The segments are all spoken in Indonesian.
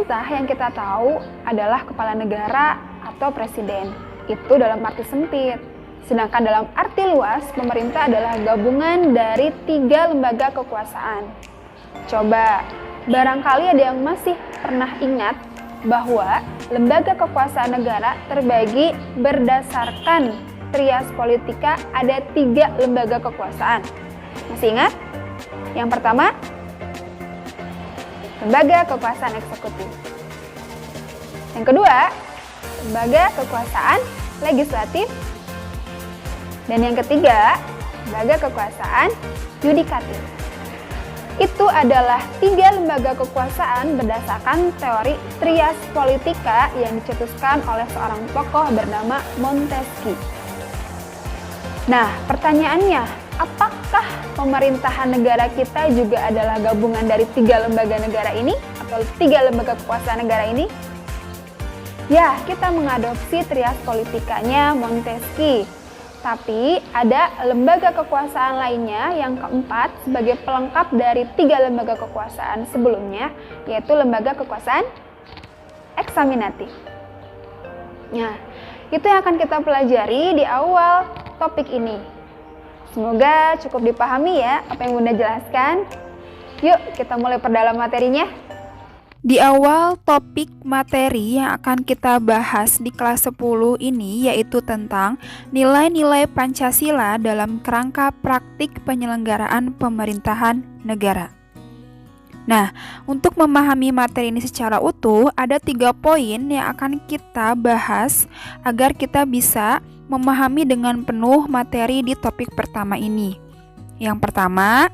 Pemerintah yang kita tahu adalah kepala negara atau presiden. Itu dalam arti sempit. Sedangkan dalam arti luas, pemerintah adalah gabungan dari 3 lembaga kekuasaan. Coba, barangkali ada yang masih pernah ingat bahwa lembaga kekuasaan negara terbagi berdasarkan trias politika, ada 3 lembaga kekuasaan. Masih ingat? Yang pertama, lembaga kekuasaan eksekutif. Yang kedua, lembaga kekuasaan legislatif. Dan yang ketiga, lembaga kekuasaan yudikatif. Itu adalah 3 lembaga kekuasaan berdasarkan teori trias politika yang dicetuskan oleh seorang tokoh bernama Montesquieu. Nah, pertanyaannya, apakah pemerintahan negara kita juga adalah gabungan dari 3 lembaga negara ini atau 3 lembaga kekuasaan negara ini? Ya, kita mengadopsi trias politikanya Montesquieu. Tapi ada lembaga kekuasaan lainnya yang keempat sebagai pelengkap dari 3 lembaga kekuasaan sebelumnya, yaitu lembaga kekuasaan eksaminatif. Nah, itu yang akan kita pelajari di awal topik ini. Semoga cukup dipahami ya apa yang Bunda jelaskan. Yuk kita mulai perdalam materinya. Di awal topik materi yang akan kita bahas di kelas 10 ini yaitu tentang nilai-nilai Pancasila dalam kerangka praktik penyelenggaraan pemerintahan negara. Nah, untuk memahami materi ini secara utuh, ada 3 poin yang akan kita bahas agar kita bisa memahami dengan penuh materi di topik pertama ini. Yang pertama,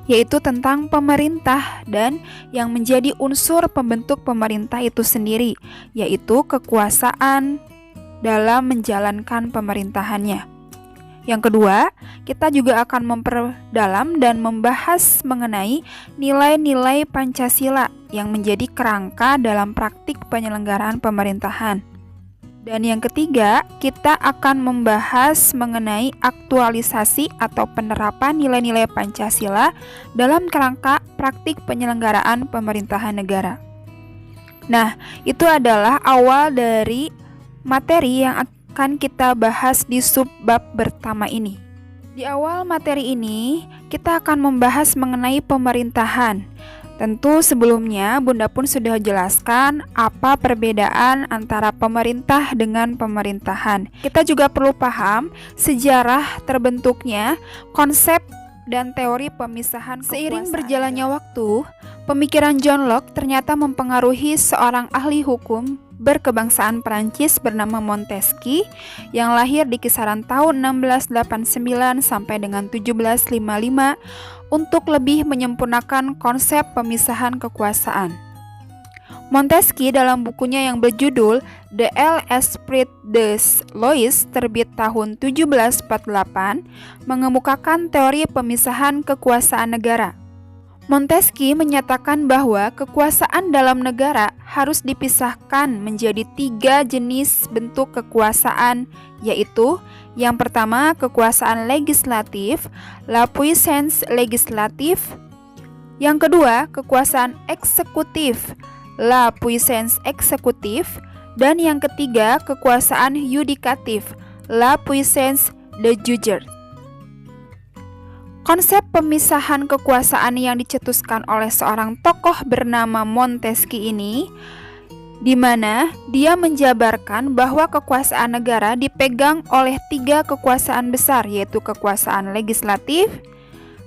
yaitu tentang pemerintah dan yang menjadi unsur pembentuk pemerintah itu sendiri, yaitu kekuasaan dalam menjalankan pemerintahannya. Yang kedua, kita juga akan memperdalam dan membahas mengenai nilai-nilai Pancasila yang menjadi kerangka dalam praktik penyelenggaraan pemerintahan. Dan yang ketiga, kita akan membahas mengenai aktualisasi atau penerapan nilai-nilai Pancasila dalam kerangka praktik penyelenggaraan pemerintahan negara. Nah, itu adalah awal dari materi yang akan kita bahas di subbab pertama ini. Di awal materi ini, kita akan membahas mengenai pemerintahan. Tentu sebelumnya Bunda pun sudah jelaskan apa perbedaan antara pemerintah dengan pemerintahan. Kita juga perlu paham sejarah terbentuknya konsep dan teori pemisahan kekuasaan. Seiring berjalannya waktu, pemikiran John Locke ternyata mempengaruhi seorang ahli hukum berkebangsaan Perancis bernama Montesquieu yang lahir di kisaran tahun 1689 sampai dengan 1755 untuk lebih menyempurnakan konsep pemisahan kekuasaan. Montesquieu dalam bukunya yang berjudul De l'Esprit des Lois terbit tahun 1748 mengemukakan teori pemisahan kekuasaan negara. Montesquieu menyatakan bahwa kekuasaan dalam negara harus dipisahkan menjadi 3 jenis bentuk kekuasaan, yaitu yang pertama kekuasaan legislatif, la puissance législative, yang kedua kekuasaan eksekutif, la puissance exécutive, dan yang ketiga kekuasaan yudikatif, la puissance de juger. Konsep pemisahan kekuasaan yang dicetuskan oleh seorang tokoh bernama Montesquieu ini, di mana dia menjabarkan bahwa kekuasaan negara dipegang oleh 3 kekuasaan besar, yaitu kekuasaan legislatif,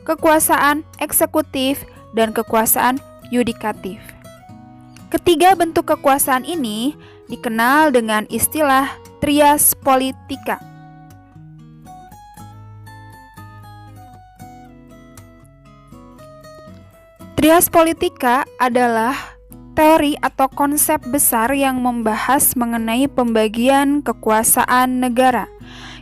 kekuasaan eksekutif, dan kekuasaan yudikatif. Ketiga bentuk kekuasaan ini dikenal dengan istilah trias politika. Trias politika adalah teori atau konsep besar yang membahas mengenai pembagian kekuasaan negara,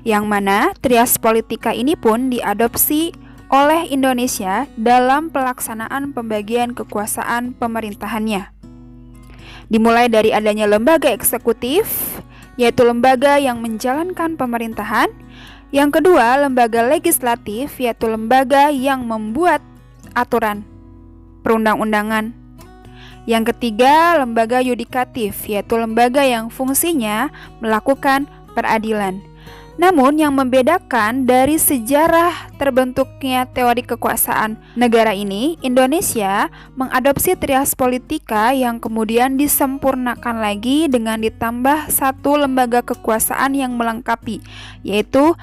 yang mana trias politika ini pun diadopsi oleh Indonesia dalam pelaksanaan pembagian kekuasaan pemerintahannya. Dimulai dari adanya lembaga eksekutif, yaitu lembaga yang menjalankan pemerintahan. Yang kedua, lembaga legislatif, yaitu lembaga yang membuat aturan perundang-undangan. Yang ketiga, lembaga yudikatif, yaitu lembaga yang fungsinya melakukan peradilan. Namun yang membedakan dari sejarah terbentuknya teori kekuasaan negara ini, Indonesia mengadopsi trias politika yang kemudian disempurnakan lagi dengan ditambah satu lembaga kekuasaan yang melengkapi, yaitu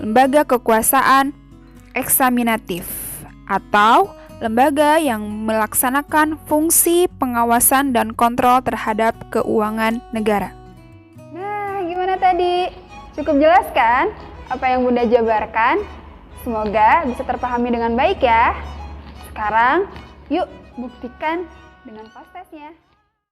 lembaga kekuasaan eksaminatif atau lembaga yang melaksanakan fungsi pengawasan dan kontrol terhadap keuangan negara. Nah, gimana tadi? Cukup jelas kan apa yang Bunda jabarkan? Semoga bisa terpahami dengan baik ya. Sekarang, yuk buktikan dengan pos tesnya.